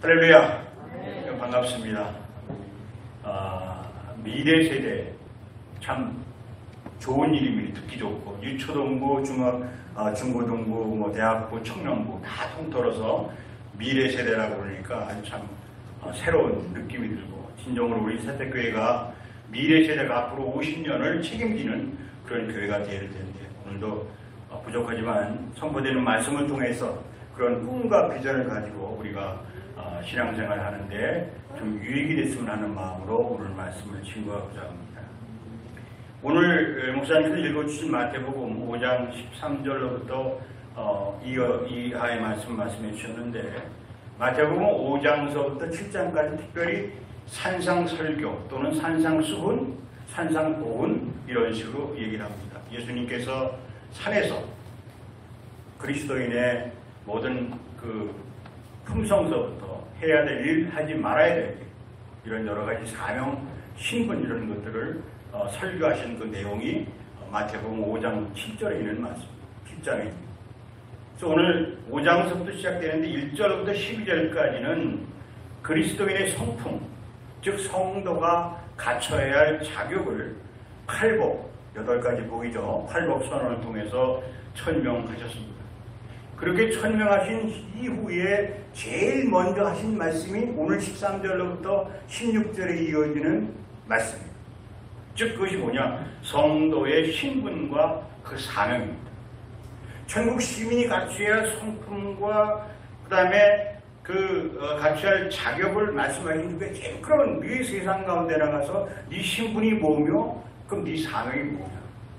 할렐루야. 네. 반갑습니다. 미래 세대 참 좋은 일입니다. 듣기 좋고 유초등부, 중고등부, 대학부, 청년부 다 통틀어서 미래 세대라고 그러니까 아주 참 새로운 느낌이 들고 진정으로 우리 세택교회가 미래 세대가 앞으로 50년을 책임지는 그런 교회가 되어야 될 텐데 오늘도 부족하지만 선포되는 말씀을 통해서 그런 꿈과 비전을 가지고 우리가 신앙생활 하는데 좀 유익이 됐으면 하는 마음으로 오늘 말씀을 증거하고자 합니다. 오늘 목사님께서 읽어주신 마태복음 5장 13절로부터 이하의 말씀해 주셨는데 마태복음 5장서부터 7장까지 특별히 산상설교 또는 산상수훈, 산상보훈 이런 식으로 얘기를 합니다. 예수님께서 산에서 그리스도인의 모든 그 품성서부터 해야 될 일, 하지 말아야 될 일, 이런 여러 가지 사명, 신분 이런 것들을 설교하신 그 내용이 마태복음 5장 7절에 있는 말씀입니다. 7장에. 그래서 오늘 5장서부터 시작되는데 1절부터 12절까지는 그리스도인의 성품, 즉 성도가 갖춰야 할 자격을 팔복, 8가지 복이죠. 팔복 선언을 통해서 천명하셨습니다. 그렇게 천명하신 이후에 제일 먼저 하신 말씀이 오늘 13절로부터 16절에 이어지는 말씀입니다. 즉 그것이 뭐냐? 성도의 신분과 그 사명입니다. 천국 시민이 갖춰야 할 성품과 그 다음에 갖춰야 할 자격을 말씀하신 게 제일 그러면 네 세상 가운데 나가서 네 신분이 뭐며 그럼 네 사명이 뭐냐?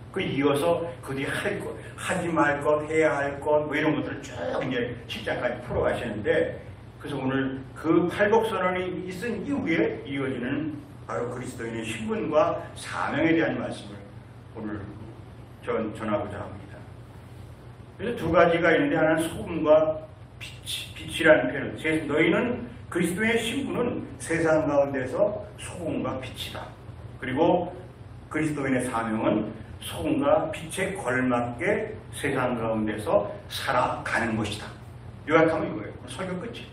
그 이어서 그 뒤에 할 것, 하지 말 것, 해야 할 것, 뭐 이런 것들을 쭉 이제 10장까지 풀어가시는데, 그래서 오늘 그 팔복선언이 있은 이후에 이어지는 바로 그리스도인의 신분과 사명에 대한 말씀을 오늘 전하고자 합니다. 그래서 두 가지가 있는데, 하나는 소금과 빛이라는 표현. 너희는 그리스도의 신분은 세상 가운데서 소금과 빛이다. 그리고 그리스도인의 사명은 소금과 빛에 걸맞게 세상 가운데서 살아가는 것이다. 요약하면 이거예요. 설교 끝이.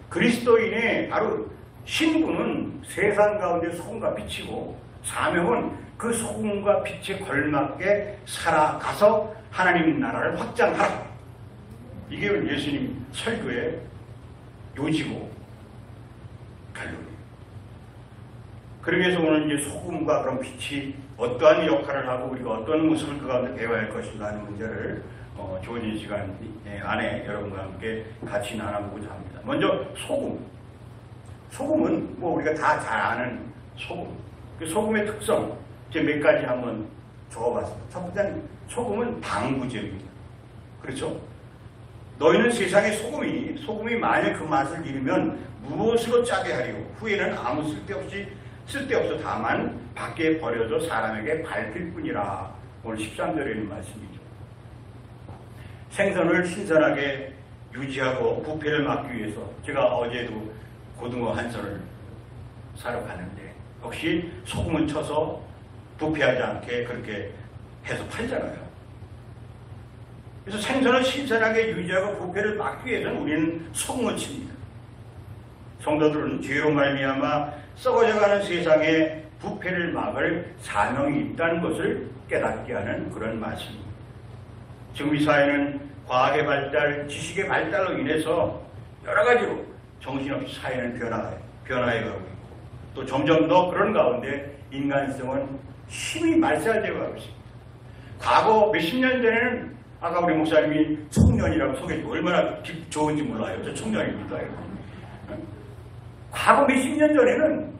그리스도인의 바로 신분은 세상 가운데 소금과 빛이고 사명은 그 소금과 빛에 걸맞게 살아가서 하나님 나라를 확장하라. 이게 예수님 설교의 요지고 결론이에요. 그러기 위해서 오늘 이제 소금과 그런 빛이 어떠한 역할을 하고 우리가 어떤 모습을 그 가운데 배워야 할 것인가 하는 문제를 주어진 시간 안에 여러분과 함께 같이 나눠보고자 합니다. 먼저 소금. 소금은 뭐 우리가 다 잘 아는 소금. 그 소금의 특성 이제 몇 가지 한번 적어봤습니다. 첫 번째는 소금은 방부제입니다. 그렇죠? 너희는 세상의 소금이니 소금이 만약 그 맛을 잃으면 무엇으로 짜게 하리요? 후에는 아무 쓸데없어 다만 밖에 버려져 사람에게 밟힐 뿐이라. 오늘 13절에 있는 말씀이죠. 생선을 신선하게 유지하고 부패를 막기 위해서 제가 어제도 고등어 한 선을 사러 갔는데 역시 소금을 쳐서 부패하지 않게 그렇게 해서 팔잖아요. 그래서 생선을 신선하게 유지하고 부패를 막기 위해서는 우리는 소금을 칩니다. 성도들은 죄로 말미암아 썩어져가는 세상에 부패를 막을 사명이 있다는 것을 깨닫게 하는 그런 말씀입니다. 지금 이 사회는 과학의 발달, 지식의 발달로 인해서 여러 가지로 정신없이 사회는 변화해가고 있고 또 점점 더 그런 가운데 인간성은 힘이 말살되어 가고 있습니다. 과거 몇십 년 전에는 아까 우리 목사님이 청년이라고 소개해주고 얼마나 좋은지 몰라요. 저 청년입니다. 과거 몇십 년 전에는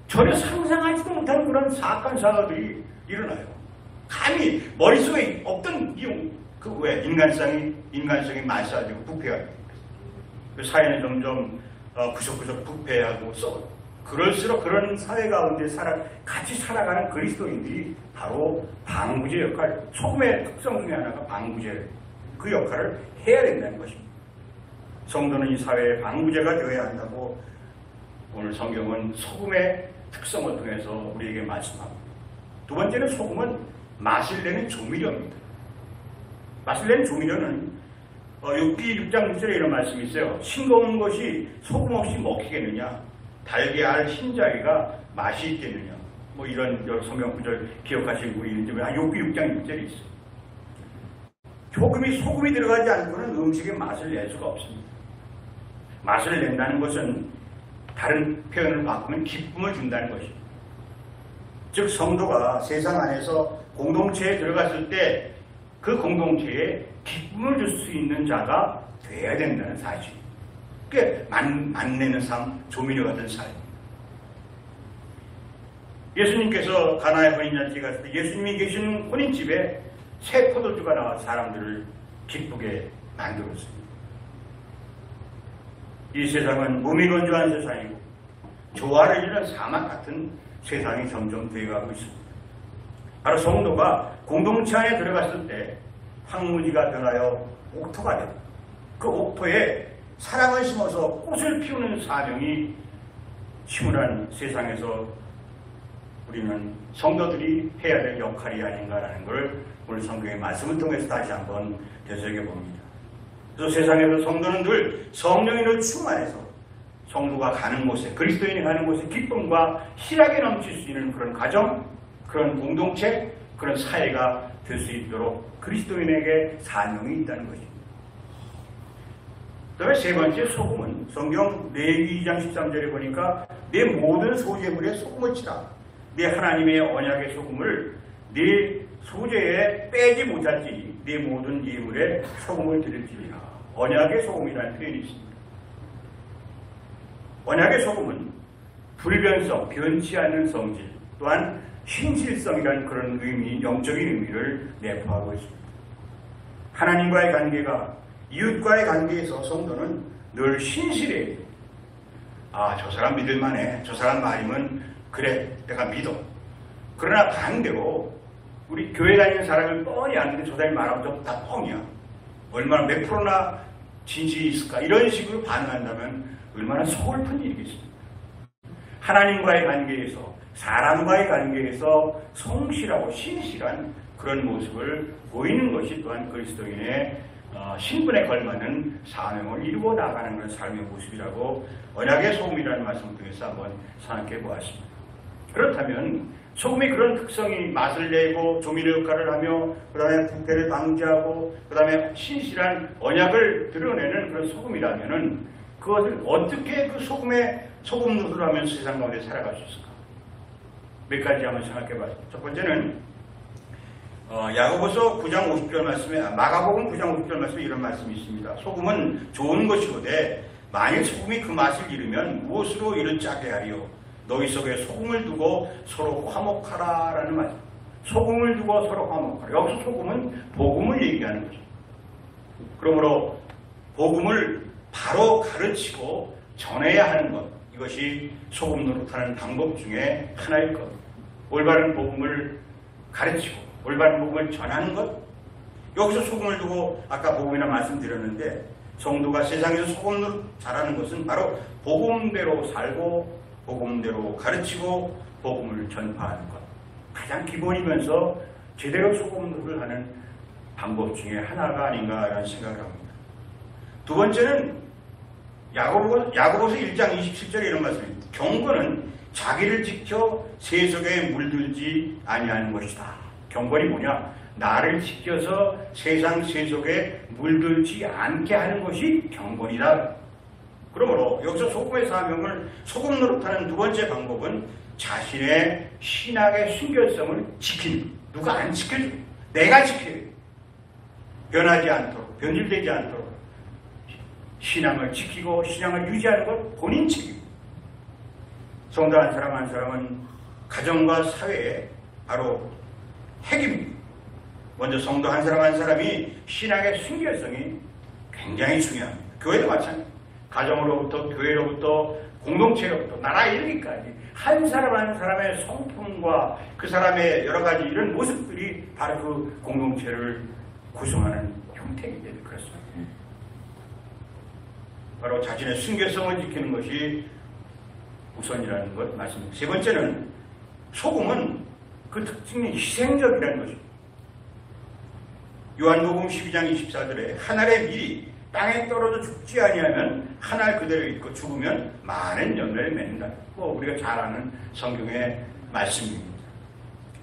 전혀 상상하지도 못하는 그런 사건 사고들이 일어나요. 감히 머릿속에 없던 왜 인간성이 말살되고 부패가 됩니다. 그 사회는 점점 구석구석 부패하고 그럴수록 그런 사회 가운데 같이 살아가는 그리스도인들이 바로 방부제 역할, 소금의 특성 중에 하나가 방부제, 그 역할을 해야 된다는 것입니다. 성도는 이 사회의 방부제가 되어야 한다고 오늘 성경은 소금의 특성을 통해서 우리에게 말씀합니다. 두 번째는 소금은 맛을 내는 조미료입니다. 맛을 내는 조미료는 욥기 6장 6절에 이런 말씀이 있어요. 싱거운 것이 소금 없이 먹히겠느냐? 달걀 흰자위가 맛이 있겠느냐? 뭐 이런 여러 성경 구절 기억하시고 있는지 욥기 6장 6절이 있어요. 소금이 들어가지 않고는 음식의 맛을 낼 수가 없습니다. 맛을 낸다는 것은 다른 표현을 바꾸면 기쁨을 준다는 것입니다. 즉 성도가 세상 안에서 공동체에 들어갔을 때 그 공동체에 기쁨을 줄 수 있는 자가 돼야 된다는 사실. 꽤 만내는 삶, 조미료 같은 삶. 예수님께서 가나의 혼인잔치에 갔을 때 예수님이 계신 혼인집에 새 포도주가 나와 사람들을 기쁘게 만들었습니다. 이 세상은 무미건조한 세상이고 조화를 잃는 사막 같은 세상이 점점 되어가고 있습니다. 바로 성도가 공동체 안에 들어갔을 때 황무지가 변하여 옥토가 되고 그 옥토에 사랑을 심어서 꽃을 피우는 사명이 심오한 세상에서 우리는 성도들이 해야 될 역할이 아닌가라는 걸 오늘 성경의 말씀을 통해서 다시 한번 되새겨봅니다. 그래서 세상에서 성도는 늘 성령으로 충만해서 성도가 가는 곳에, 그리스도인이 가는 곳에 기쁨과 희락이 넘칠 수 있는 그런 가정, 그런 공동체, 그런 사회가 될 수 있도록 그리스도인에게 사명이 있다는 것입니다. 그 다음에 세 번째, 소금은 성경 레위기 2장 13절에 보니까 내 모든 소재물에 소금을 치라. 내 하나님의 언약의 소금을 네 소재에 빼지 못할지 네 모든 예물에 소금을 드릴지니라. 언약의 소금이라는 표현이 있습니다. 언약의 소금은 불변성, 변치 않는 성질, 또한 신실성이라는 그런 의미, 영적인 의미를 내포하고 있습니다. 하나님과의 관계가 이웃과의 관계에서 성도는 늘 신실해요. 아, 저 사람 믿을만해. 저 사람 말이면 그래, 내가 믿어. 그러나 반대로 우리 교회 다니는 사람을 뻔히 아는데 저 사람이 말하면 다 뻥이야. 얼마나 몇 프로나 진실이 있을까? 이런 식으로 반응한다면 얼마나 서글픈 일이겠습니까? 하나님과의 관계에서, 사람과의 관계에서 성실하고 신실한 그런 모습을 보이는 것이 또한 그리스도인의 신분에 걸맞는 사명을 이루어 나가는 그런 삶의 모습이라고 언약의 소금이라는 말씀을 통해서 한번 생각해 보았습니다. 그렇다면 소금이 그런 특성이 맛을 내고 조미료 역할을 하며 그 다음에 부패를 방지하고 그 다음에 신실한 언약을 드러내는 그런 소금이라면은 그것을 어떻게 그 소금 노릇을 하면서 세상 가운데 살아갈 수 있을까? 몇 가지 한번 생각해 봤습니다. 첫 번째는 야고보서 9장 50절 말씀에 마가복음 9장 50절 말씀에 이런 말씀이 있습니다. 소금은 좋은 것이로되 만일 소금이 그 맛을 잃으면 무엇으로 이를 짜게 하리요? 너희 속에 소금을 두고 서로 화목하라 라는 말씀. 소금을 두고 서로 화목하라. 여기서 소금은 복음을 얘기하는 거죠. 그러므로 복음을 바로 가르치고 전해야 하는 것, 이것이 소금 노릇하는 방법 중에 하나일 겁니다. 올바른 복음을 가르치고 올바른 복음을 전하는 것, 여기서 소금을 두고 아까 복음이나 말씀드렸는데 성도가 세상에서 소금 노릇 잘하는 것은 바로 복음대로 살고 복음대로 가르치고 복음을 전파하는 것, 가장 기본이면서 제대로 소금 노릇을 하는 방법 중에 하나가 아닌가라는 생각을 합니다. 두 번째는 야고보서 1장 27절에 이런 말씀입니다. 경건은 자기를 지켜 세속에 물들지 아니하는 것이다. 경건이 뭐냐? 나를 지켜서 세상 세속에 물들지 않게 하는 것이 경건이다. 그러므로 여기서 소금의 사명을 소금 노릇하는 두 번째 방법은 자신의 신앙의 순결성을 지키는, 누가 안 지켜줘. 내가 지켜야 돼. 변하지 않도록, 변질되지 않도록 신앙을 지키고 신앙을 유지하는 것 본인 책임. 성도 한 사람 한 사람은 가정과 사회에 바로 핵입니다. 먼저 성도 한 사람 한 사람이 신앙의 순결성이 굉장히 중요합니다. 교회도 마찬가지입니다. 가정으로부터 교회로부터 공동체로부터 나라 이르기까지 한 사람 한 사람의 성품과 그 사람의 여러 가지 이런 모습들이 바로 그 공동체를 구성하는 형태이기 때문에 그렇습니다. 바로 자신의 순결성을 지키는 것이 우선이라는 것 말씀입니다. 세 번째는 소금은 그 특징이 희생적이라는 것입니다. 요한복음 12장 24절에 한 알의 밀이 땅에 떨어져 죽지 아니하면 하나 그대로 있고 죽으면 많은 열매를 맺는다. 우리가 잘 아는 성경의 말씀입니다.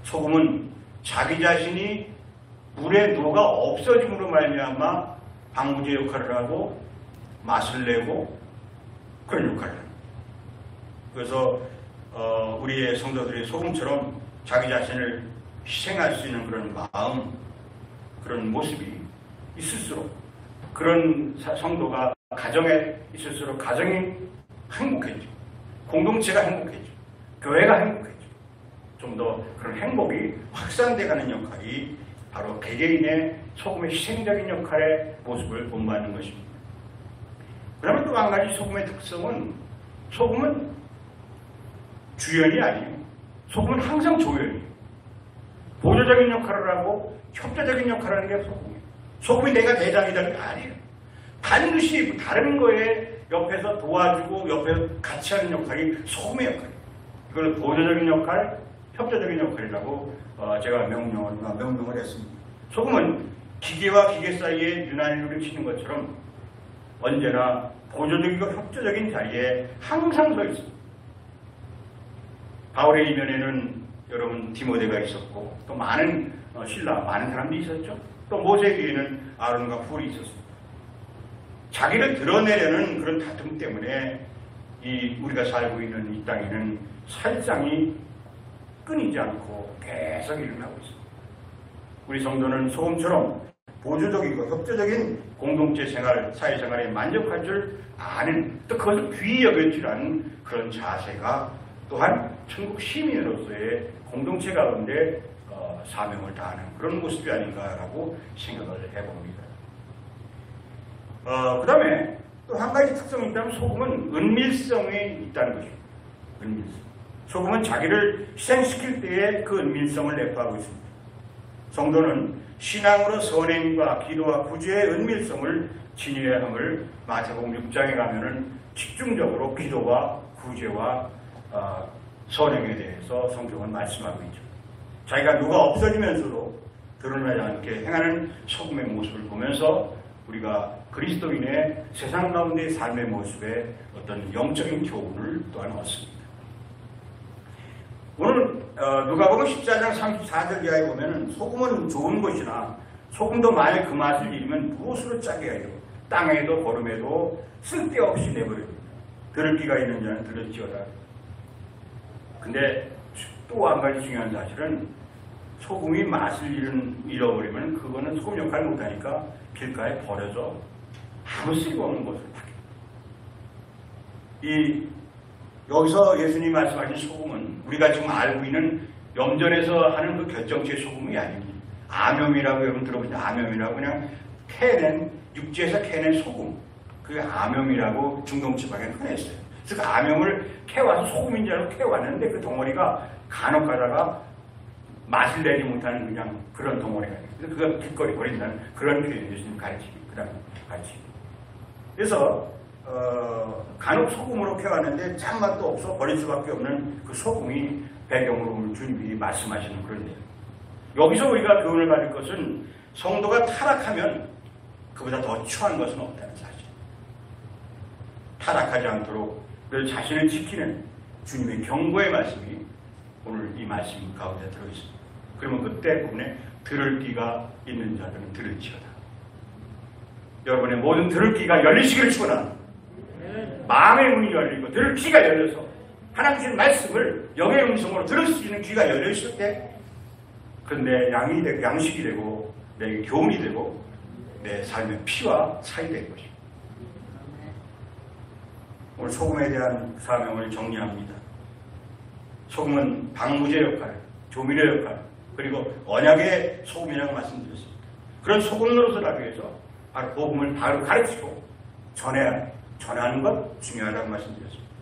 소금은 자기 자신이 물의 노가 없어짐으로 말미암아 방부제 역할을 하고 맛을 내고 그런 역할을 합니다. 그래서 우리의 성도들이 소금처럼 자기 자신을 희생할 수 있는 그런 마음, 그런 모습이 있을수록, 그런 성도가 가정에 있을수록 가정이 행복해지고 공동체가 행복해지고 교회가 행복해지고 좀 더 그런 행복이 확산돼가는 역할이 바로 개개인의 소금의 희생적인 역할의 모습을 본받는 것입니다. 그러면 또 한 가지 소금의 특성은, 소금은 주연이 아니에요. 소금은 항상 조연이에요. 보조적인 역할을 하고 협조적인 역할을 하는 게 소금이에요. 소금이 내가 대장이라는 게 아니에요. 반드시 다른 거에 옆에서 도와주고 옆에서 같이 하는 역할이 소금의 역할이에요. 이걸 보조적인 역할, 협조적인 역할이라고 제가 명명을 했습니다. 소금은 기계와 기계 사이에 유난히를 치는 것처럼 언제나 보조적이고 협조적인 자리에 항상 서 있습니다. 바울의 이면에는 여러분 디모데가 있었고 또 많은 신랑, 많은 사람들이 있었죠. 또 모세 뒤에는 아론과 훌이 있었습니다. 자기를 드러내려는 그런 다툼 때문에 우리가 살고 있는 이 땅에는 살상이 끊이지 않고 계속 일어나고 있습니다. 우리 성도는 소금처럼 보조적이고 협조적인 공동체 생활, 사회생활에 만족할 줄 아는, 또 그것을 귀히 여길 줄 아는 그런 자세가 또한 천국 시민으로서의 공동체 가운데 사명을 다하는 그런 모습이 아닌가라고 생각을 해봅니다. 그 다음에 또 한 가지 특성이 있다면 소금은 은밀성이 있다는 것입니다. 은밀성. 소금은 자기를 희생시킬 때에 그 은밀성을 내포하고 있습니다. 성도는 신앙으로 선행과 기도와 구제의 은밀성을 지녀야 함을 마태복음 6장에 가면은 집중적으로 기도와 구제와 선행에 대해서 성경은 말씀하고 있죠. 자기가 누가 없어지면서도 드러나지 않게 행하는 소금의 모습을 보면서 우리가 그리스도인의 세상 가운데의 삶의 모습에 어떤 영적인 교훈을 또한 얻습니다. 오늘 누가복음 14장 34절 이하에 보면은 소금은 좋은 것이나 소금도 만일 그 맛을 잃으면 무엇으로 짜게 하여 땅에도 거름에도 쓸데없이 내버립니다. 들을 귀가 있는 자는 들을지어다. 근데 또 한 가지 중요한 사실은 소금이 맛을 잃어버리면 그거는 소금 역할을 못하니까 길가에 버려져 아무 쓸모없는 것을 파게. 여기서 예수님이 말씀하신 소금은 우리가 지금 알고 있는 염전에서 하는 그 결정체의 소금이 아닙니다. 암염이라고 여러분 들어보시죠? 암염이라고 그냥 캐낸, 육지에서 캐낸 소금. 그게 암염이라고 중동지방에 흔했어요. 그래서 그 암염을 캐와서 소금인 줄 알고 캐왔는데 그 덩어리가 간혹 가다가 맛을 내지 못하는 그냥 그런 덩어리가 있어요. 그래서 그거 길거리 버린다는 그런 표현이 예수님 가르칩니다. 그 다음에 가르칩니다. 그래서 간혹 소금으로 캐왔는데 참맛도 없어 버릴 수밖에 없는 그 소금이 배경으로 주님이 말씀하시는 그런 내용. 여기서 우리가 교훈을 받을 것은 성도가 타락하면 그보다 더 추한 것은 없다는 사실. 타락하지 않도록 늘 자신을 지키는 주님의 경고의 말씀이 오늘 이 말씀 가운데 들어있습니다. 그러면 그때 부분에 들을 귀가 있는 자들은 들을지어다. 여러분의 모든 들을 귀가 열리시기를 축원합니다. 마음의 문이 열리고 들을 귀가 열려서 하나님 주신 말씀을 영의 음성으로 들을 수 있는 귀가 열려있을 때 그런데 양식이 되고 내 교훈이 되고 내 삶의 피와 살이 될 것입니다. 오늘 소금에 대한 사명을 정리합니다. 소금은 방부제 역할, 조미료 역할, 그리고 언약의 소금이라고 말씀드렸습니다. 그런 소금 노릇을 하기 위해서 바로 복음을 바로 가르치고 전하는 것 중요하다고 말씀드렸습니다.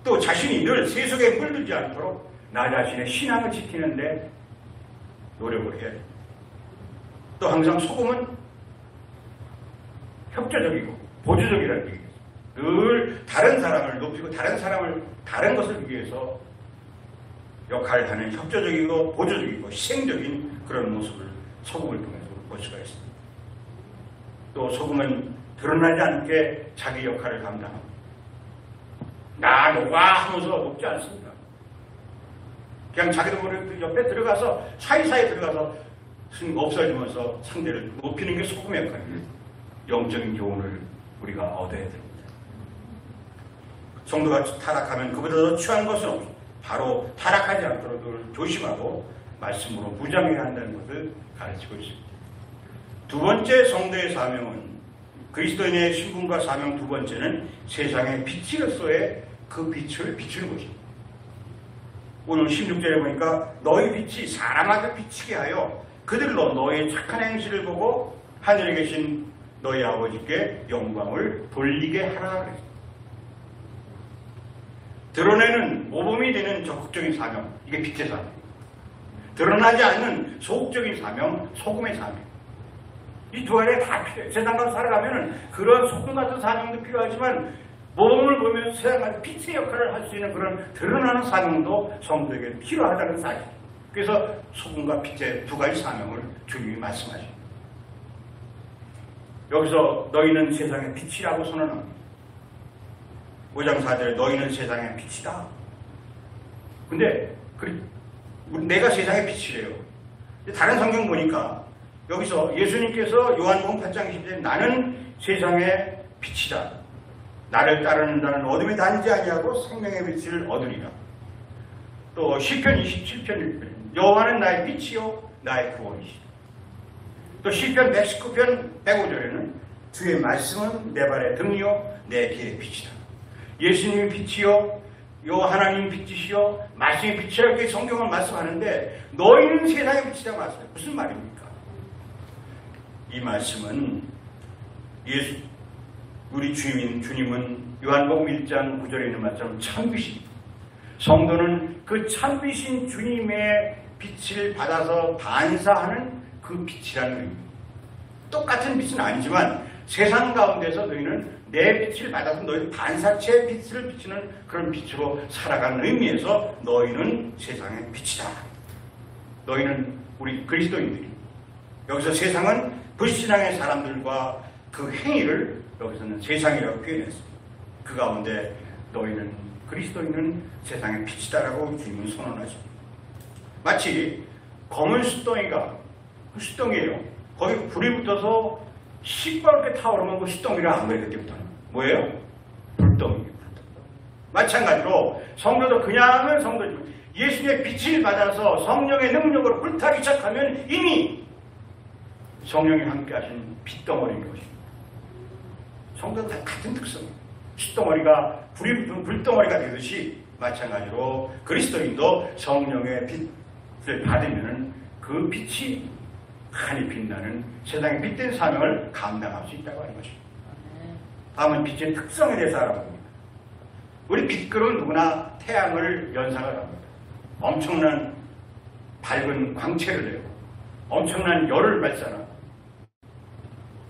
또 자신이 늘 세속에 물들지 않도록 나 자신의 신앙을 지키는데 노력을 해야 됩니다. 또 항상 소금은 협조적이고 보조적이라는 얘기입니다. 늘 다른 사람을 높이고 다른 것을 위해서 역할을 하는 협조적이고 보조적이고 희생적인 그런 모습을 소금을 통해서 볼 수가 있습니다. 또 소금은 드러나지 않게 자기 역할을 감당합니다. 나 녹아 하면서 녹지 않습니다. 그냥 자기도 모르게 옆에 들어가서 사이사이 들어가서 없어지면서 상대를 높이는 게 소금의 역할입니다. 영적인 교훈을 우리가 얻어야 됩니다. 성도가 타락하면 그보다 더 취한 것은 없습니다. 바로 타락하지 않도록 조심하고 말씀으로 무장해야 한다는 것을 가르치고 있습니다. 두 번째 성도의 사명은 그리스도인의 신분과 사명 두 번째는 세상의 빛으로서의 그 빛을 비추는 것입니다. 오늘 16절에 보니까 너희 빛이 사람에게 비치게 하여 그들로 너의 착한 행실을 보고 하늘에 계신 너희 아버지께 영광을 돌리게 하라 그랬습니다. 드러내는 모범이 되는 적극적인 사명, 이게 빛의 사명. 드러나지 않는 소극적인 사명, 소금의 사명. 이 두 가지가 다 필요해요. 세상 가서 살아가면은 그런 소금 같은 사명도 필요하지만 모범을 보면서 세상 같은 빛의 역할을 할 수 있는 그런 드러나는 사명도 성도에게 필요하다는 사실. 그래서 소금과 빛의 두 가지 사명을 주님이 말씀하십니다. 여기서 너희는 세상의 빛이라고 선언합니다. 5장 4절에 너희는 세상의 빛이다. 근데 내가 세상의 빛이래요. 다른 성경 보니까 여기서 예수님께서 요한복음 8장 20절에 나는 세상의 빛이다. 나를 따르는 자는 어둠에 다니지 아니하고 생명의 빛을 얻으리라. 또 시편 27편 1편 여호와는 나의 빛이요 나의 구원이시다. 또 시편 119편 105절에는 주의 말씀은 내 발의 등이요 내 길의 빛이다. 예수님이 빛이요 요 하나님 빛이시요 말씀의 빛이라고 이렇게 성경을 말씀하는데 너희는 세상의 빛이라고 말씀해요. 무슨 말입니까? 이 말씀은 우리 주님은 요한복음 1장 9절에 있는 말처럼 참빛입니다. 성도는 그 참빛인 주님의 빛을 받아서 반사하는 그 빛이라는 의미입니다. 똑같은 빛은 아니지만 세상 가운데서 너희는 내 빛을 받아서 너희 반사체의 빛을 비추는 그런 빛으로 살아가는 의미에서 너희는 세상의 빛이다. 너희는 우리 그리스도인들이. 여기서 세상은 불신앙의 사람들과 그 행위를 여기서는 세상이라고 표현했습니다. 그 가운데 너희는 그리스도인은 세상의 빛이다라고 주님은 선언하십니다. 마치 검은 숯덩이가 그 숯덩이에요. 거기 불이 붙어서 시뻘게 타오르면 그 숯덩이를 안 그래 그때부터는 뭐예요? 불덩이에요. 마찬가지로 성도도 그냥은 성도지 예수님의 빛을 받아서 성령의 능력으로 불타기 시작하면 이미 성령이 함께 하신 빛덩어리인 것입니다. 성도는 다 같은 특성입니다. 숯덩어리가 불이 붙은 불덩어리가 되듯이 마찬가지로 그리스도인도 성령의 빛을 받으면 그 빛이 환히 빛나는 세상의 빛된 사명을 감당할 수 있다고 하는 것입니다. 다음은 빛의 특성에 대해서 알아봅니다. 우리 빛글은 누구나 태양을 연상을 합니다. 엄청난 밝은 광채를 내고 엄청난 열을 발산하고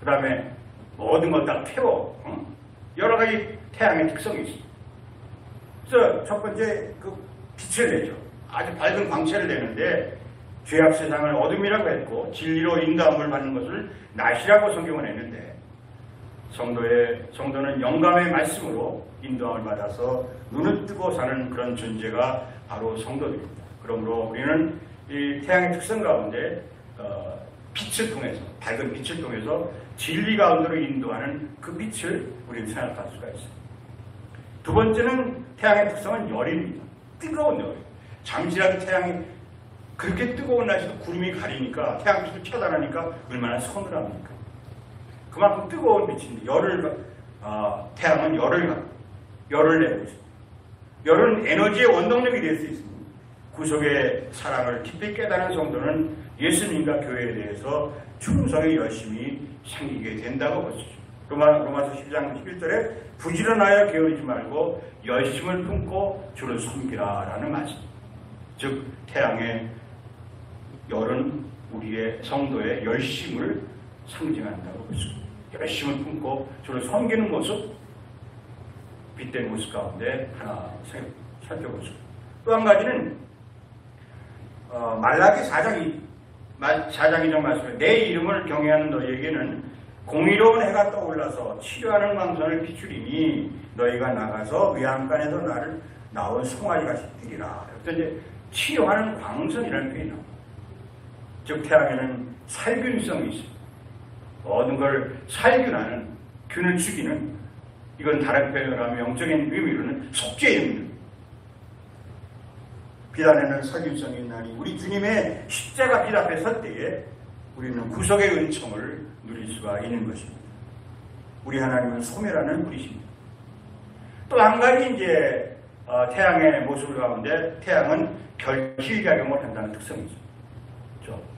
그 다음에 모든 것 다 태워 여러 가지 태양의 특성이 있습니다. 그래서 첫 번째 그 빛을 내죠. 아주 밝은 광채를 내는데 죄악 세상을 어둠이라고 했고 진리로 인도함을 받는 것을 낮이라고 성경은 했는데 성도는 영감의 말씀으로 인도함을 받아서 눈을 뜨고 사는 그런 존재가 바로 성도들입니다. 그러므로 우리는 이 태양의 특성 가운데 빛을 통해서 밝은 빛을 통해서 진리 가운데로 인도하는 그 빛을 우리는 생각할 수가 있습니다. 두 번째는 태양의 특성은 열입니다. 뜨거운 열. 잠시라도 태양이 그렇게 뜨거운 날씨도 구름이 가리니까 태양빛을 차단하니까 얼마나 서늘합니까? 그만큼 뜨거운 빛인데 태양은 열을 내고 있습니다. 열은 에너지의 원동력이 될 수 있습니다. 구속의 사랑을 깊이 깨달은 성도는 예수님과 교회에 대해서 충성이 열심히 생기게 된다고 볼 수 있습니다. 로마서 10장 11절에 부지런하여 게으르지 말고 열심을 품고 주를 섬기라 라는 말씀입니다. 즉 태양의 열은 우리의 성도의 열심을 상징한다고 볼 수 있습니다. 열심을 품고 주를 섬기는 모습, 빛된 모습 가운데 하나 살펴볼 수 있습니다. 또 한 가지는 말라기 4장 2절 말씀에 내 이름을 경외하는 너희에게는 공의로운 해가 떠올라서 치료하는 광선을 비추리니 너희가 나가서 외양간에서 나를 나온 송아지같이 뛰리라. 그래서 이제 치료하는 광선이라는 표현이 나옵니다. 즉 태양에는 살균성이 있습니다. 모든 걸 살균하는, 균을 죽이는, 이건 다른 표현을 하면 영적인 의미로는 속죄의 의미입니다. 비단에는 살균성이 있나니 우리 주님의 십자가 빛 앞에 설 때에 우리는 구속의 은총을 누릴 수가 있는 것입니다. 우리 하나님은 소멸하는 분이십니다. 또 한 가지 이제 태양의 모습을 가운데 태양은 결실작용을 한다는 특성이 있습니다.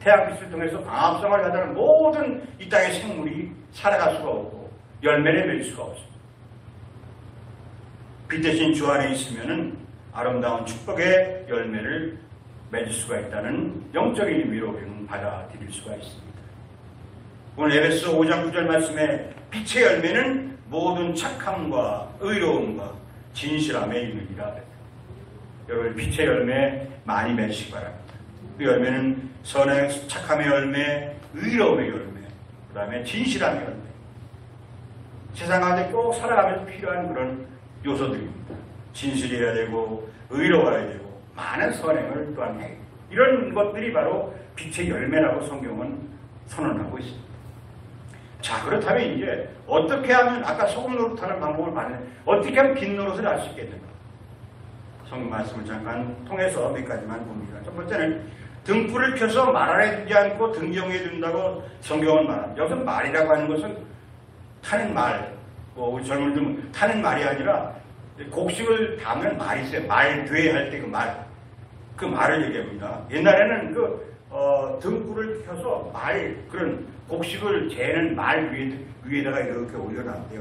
태양빛을 통해서 광합성을 하다는 모든 이 땅의 생물이 살아갈 수가 없고 열매를 맺을 수가 없습니다. 빛 대신 주 안에 있으면은 아름다운 축복의 열매를 맺을 수가 있다는 영적인 의미로 우리는 받아들일 수가 있습니다. 오늘 에베소 5장 9절 말씀에 빛의 열매는 모든 착함과 의로움과 진실함의 이름이라. 여러분 빛의 열매 많이 맺으시기 바랍니다. 그 열매는 선의 착함의 열매, 의로움의 열매, 그 다음에 진실함의 열매. 세상 가운데 꼭 살아가면서 필요한 그런 요소들입니다. 진실해야 되고 의로워야 되고 많은 선행을 또한 해. 이런 것들이 바로 빛의 열매라고 성경은 선언하고 있습니다. 자, 그렇다면 이제 어떻게 하면 아까 소금 노릇하는 방법을 봤는데 어떻게 하면 빛 노릇을 할 수 있겠는가? 성경 말씀을 잠깐 통해서 몇 가지만 봅니다. 첫 번째는 등불을 켜서 말 아래 두지 않고 등경에 둔다고 성경은 말합니다. 여기서 말이라고 하는 것은 타는 말, 우리 젊은이들은 타는 말이 아니라 곡식을 담으면 말이 있어요. 말되에 할 때 그 말. 그 말을 얘기합니다. 옛날에는 등불을 켜서 그런 곡식을 재는 말 위에다가 이렇게 올려놨대요.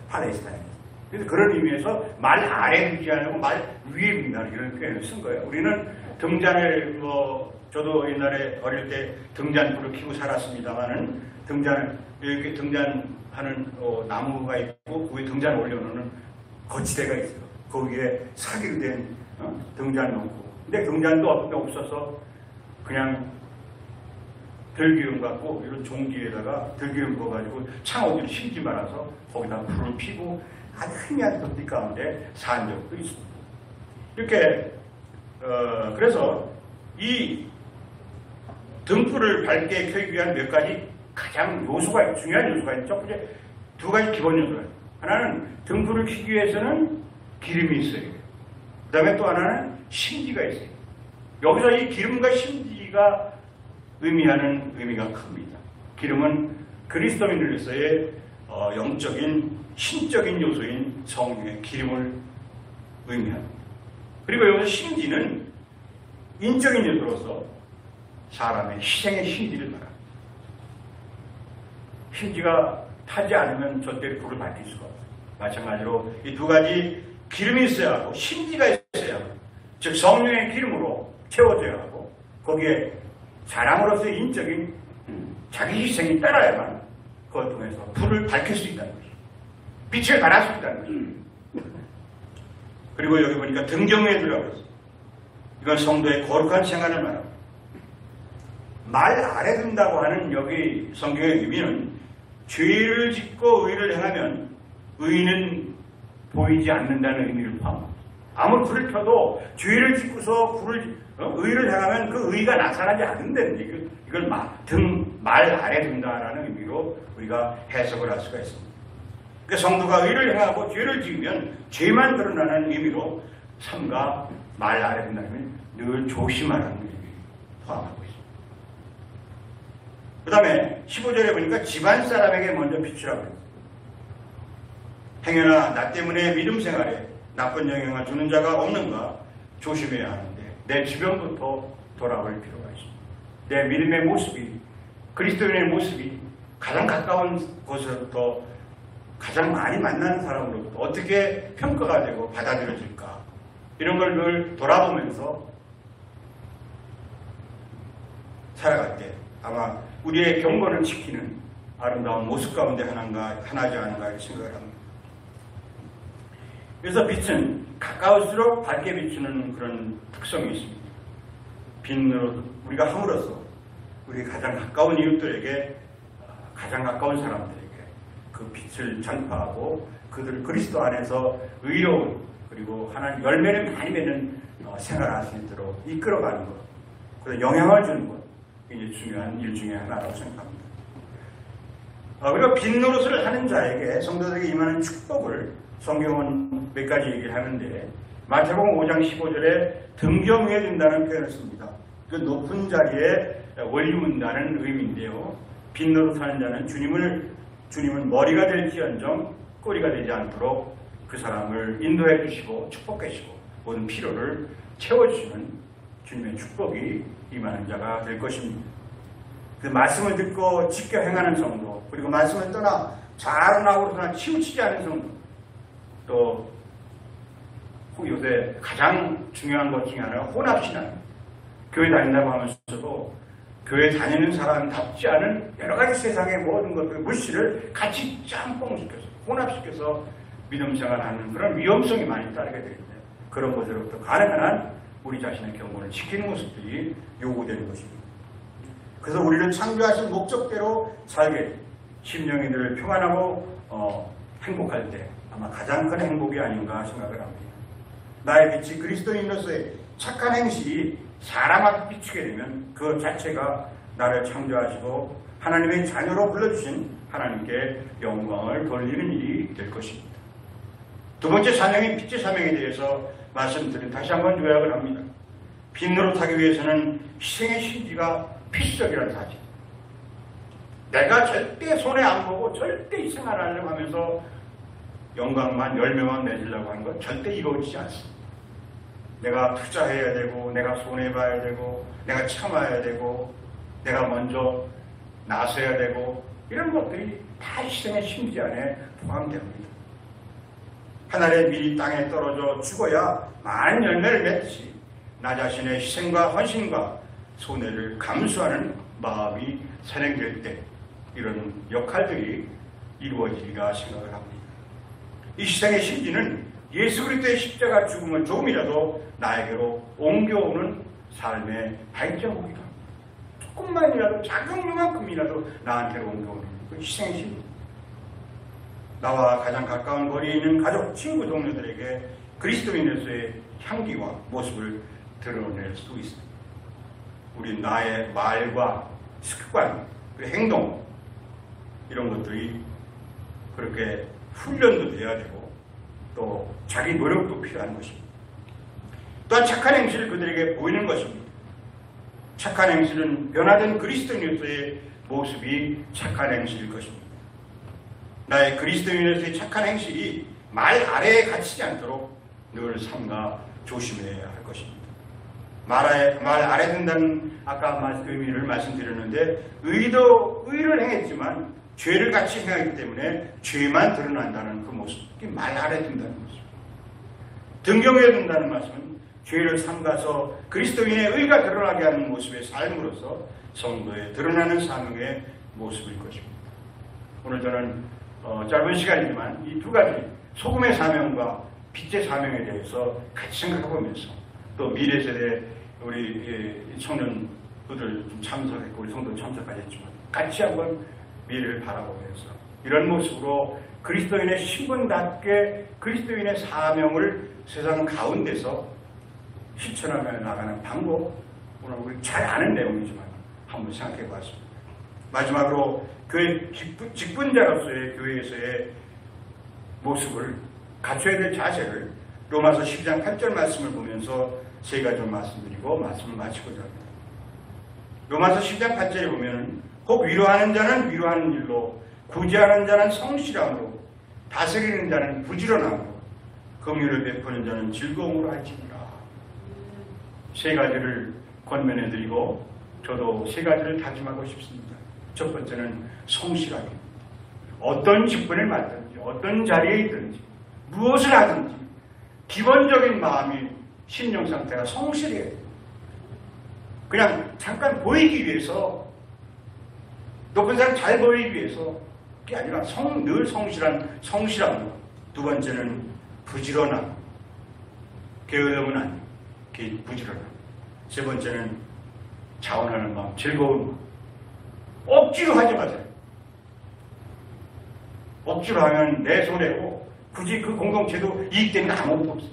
팔레스타인에서. 그래서 그런 의미에서 말 아래 두지 않고 말 위에 둔다 이런 표현을 쓴 거예요. 우리는 등잔을 저도 옛날에 어릴 때 등잔불을 켜고 살았습니다만은 이렇게 등잔하는 나무가 있고 그 위에 등잔을 올려놓는 거치대가 있어요. 거기에 사기로 된 등잔 놓고. 근데 등잔도 어떤 데 없어서 그냥 들기름 갖고 이런 종지에다가 들기름 부어가지고 창호지를 심지 말아서 거기다 불을 피고 아주 희미한 덤빛 가운데 산 적도 있습니다. 이렇게 그래서 이 등불을 밝게 켜기 위한 몇 가지 가장 중요한 요소가 있죠. 첫 번째 두 가지 기본 요소가 있어요. 하나는 등불을 켜기 위해서는 기름이 있어야 돼요. 그 다음에 또 하나는 심지가 있어요. 여기서 이 기름과 심지가 의미하는 의미가 큽니다. 기름은 그리스도인으로서의 영적인 신적인 요소인 성령의 기름을 의미합니다. 그리고 여기서 심지는 인적인 요소로서 사람의 희생의 심지를 말합니다. 심지가 타지 않으면 절대 불을 밝힐 수가 없어요. 마찬가지로 이 두 가지 기름이 있어야 하고 심지가 있어야 하고 즉 성령의 기름으로 채워져야 하고 거기에 사람으로서의 인적인 자기 희생이 따라야만 그걸 통해서 불을 밝힐 수 있다는 것이죠. 빛을 발할 수 있다는 것이죠. 그리고 여기 보니까 등경에 들어가고 있어요. 이건 성도의 거룩한 생활을 말합니다. 말 아래 둔다고 하는 여기 성경의 의미는 죄를 짓고 의를 행하면 의는 보이지 않는다는 의미를 포함합니다. 아무리 불을 켜도 죄를 짓고서 의를 행하면 그 의가 나타나지 않는다는 이걸 말 아래 둔다라는 의미로 우리가 해석을 할 수가 있습니다. 그러니까 성도가 의를 행하고 죄를 지으면 죄만 드러나는 의미로 삼가 말 아래 둔다면 늘 조심하라는 의미를 포함하고 있습니다. 그 다음에 15절에 보니까 집안 사람에게 먼저 비추라고 합니다. 행여나 나 때문에 믿음 생활에 나쁜 영향을 주는 자가 없는가 조심해야 하는데 내 주변부터 돌아볼 필요가 있습니다. 내 믿음의 모습이 그리스도인의 모습이 가장 가까운 곳으로부터 가장 많이 만나는 사람으로부터 어떻게 평가가 되고 받아들여질까 이런 걸 늘 돌아보면서 살아갈 때 아마 우리의 경건을 지키는 아름다운 모습 가운데 하나지 않은가 생각을 합니다. 그래서 빛은 가까울수록 밝게 비추는 그런 특성이 있습니다. 빛으로 우리가 함으로써 우리 가장 가까운 이웃들에게 가장 가까운 사람들에게 그 빛을 전파하고 그들을 그리스도 안에서 의로운 그리고 하나님 열매를 많이 맺는 생활할 수 있도록 이끌어가는 것, 그리고 영향을 주는 것, 이제 중요한 일 중에 하나라고 생각합니다. 그리고 빈 노릇을 하는 자에게 성도들에게 임하는 축복을 성경은 몇 가지 얘기를 하는데 마태복음 5장 15절에 등경해야 된다는 표현을 씁니다. 그 높은 자리에 올리운다는 의미인데요. 빈 노릇하는 자는 주님은 머리가 될지언정 꼬리가 되지 않도록 그 사람을 인도해 주시고 축복해 주시고 모든 필요를 채워주시는 주님의 축복이 임하는 자가 될 것입니다. 그 말씀을 듣고 지켜 행하는 성도, 그리고 말씀을 떠나 자랑하고 그러나 치우치지 않은 성도, 또 요새 가장 중요한 것 중에 하나가 혼합신앙. 교회 다닌다고 하면서도 교회 다니는 사람답지 않은 여러 가지 세상의 모든 것들, 물씨를 같이 짬뽕시켜서 혼합시켜서 믿음 생활하는 그런 위험성이 많이 따르게 되는데, 그런 것으로부터 가능한 한 우리 자신의 경건을 지키는 모습들이 요구되는 것입니다. 그래서 우리는 창조하신 목적대로 살게, 심령이 늘 평안하고 행복할 때 아마 가장 큰 행복이 아닌가 생각을 합니다. 나의 빛이 그리스도인으로서의 착한 행실이 사람 앞에 비추게 되면 그 자체가 나를 창조하시고 하나님의 자녀로 불러주신 하나님께 영광을 돌리는 일이 될 것입니다. 두 번째 사명인 빛의 사명에 대해서 말씀드린 다시 한번 요약을 합니다. 빈 노릇하기 위해서는 희생의 심지가 필수적이라는 사실. 내가 절대 손해 안 보고 절대 희생 안 하려고 하면서 영광만 열매만 맺으려고 하는 건 절대 이루어지지 않습니다. 내가 투자해야 되고 내가 손해봐야 되고 내가 참아야 되고 내가 먼저 나서야 되고 이런 것들이 다 희생의 심지 안에 포함됩니다. 하늘의 밀이 땅에 떨어져 죽어야 많은 열매를 맺듯이 나 자신의 희생과 헌신과 손해를 감수하는 마음이 선행될 때 이런 역할들이 이루어지리라 생각을 합니다. 이 희생의 심지는 예수 그리스도의 십자가 죽음을 조금이라도 나에게로 옮겨오는 삶의 발자국이다. 조금만이라도 작은 요만큼이라도 나한테로 옮겨오는 그 희생의 심지. 나와 가장 가까운 거리에 있는 가족, 친구, 동료들에게 그리스도인으로서의 향기와 모습을 드러낼 수 있습니다. 우리 나의 말과 습관, 행동 이런 것들이 그렇게 훈련도 돼야 되고 또 자기 노력도 필요한 것입니다. 또한 착한 행실을 그들에게 보이는 것입니다. 착한 행실은 변화된 그리스도인으로서의 모습이 착한 행실일 것입니다. 나의 그리스도인으로서의 착한 행실이 말 아래에 갇히지 않도록 늘 삼가 조심해야 할 것입니다. 말 아래 든다는 아까 의미를 말씀드렸는데 의를 행했지만 죄를 같이 행하기 때문에 죄만 드러난다는 그 모습이 말 아래 든다는 모습. 등경해야 된다는 말씀은 죄를 삼가서 그리스도인의 의가 드러나게 하는 모습의 삶으로서 성도의 드러나는 사명의 모습일 것입니다. 오늘 저는 짧은 시간이지만 이 두 가지 소금의 사명과 빛의 사명에 대해서 같이 생각해보면서 또 미래 세대 우리 청년들을 좀 참석했고 우리 성도 참석까지 했지만 같이 한번 미래를 바라보면서 이런 모습으로 그리스도인의 신분답게 그리스도인의 사명을 세상 가운데서 실천하며 나가는 방법, 오늘 우리 잘 아는 내용이지만 한번 생각해 보았습니다. 마지막으로 교회 직분자로서의 교회에서의 모습을 갖춰야 될 자세를 로마서 12장 8절 말씀을 보면서 세 가지를 말씀드리고 말씀을 마치고자 합니다. 로마서 10장 8절에 보면 혹 위로하는 자는 위로하는 일로, 구제하는 자는 성실함으로, 다스리는 자는 부지런함으로, 긍휼을 베푸는 자는 즐거움으로 할지니라. 세 가지를 권면해드리고 저도 세 가지를 다짐하고 싶습니다. 첫 번째는 성실함입니다. 어떤 직분을 맡든지 어떤 자리에 있든지 무엇을 하든지 기본적인 마음이 심령 상태가 성실해야 돼요. 그냥 잠깐 보이기 위해서 높은 사람 잘 보이기 위해서 그게 아니라 늘 성실함. 두 번째는 부지런함. 게으름은 아니에요. 부지런함. 세 번째는 자원하는 마음, 즐거운 마음. 억지로 하지 마세요. 억지로 하면 내 손해고 굳이 그 공동체도 이익 때문에 아무것도 없어요.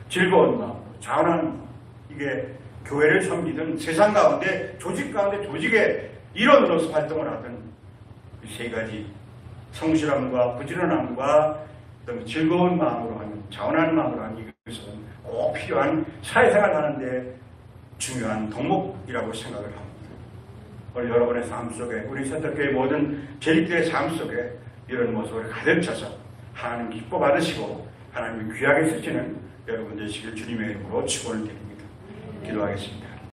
즐거운 마음, 자원하는 마음. 이게 교회를 섬기든 세상 가운데 조직 가운데 조직의 일원으로서 활동을 하든 이 세 가지 성실함과 부지런함과 즐거운 마음으로 하는 자원하는 마음으로 하는 이것은 꼭 필요한 사회생활 하는데 중요한 덕목이라고 생각을 합니다. 오늘 여러분의 삶 속에 우리 선택교회 모든 재직들의 삶 속에 이런 모습을 가득 차서 하나님 기뻐 받으시고 하나님이 귀하게 쓰시는 여러분 되시길 주님의 이름으로 축원을 드립니다. 기도하겠습니다.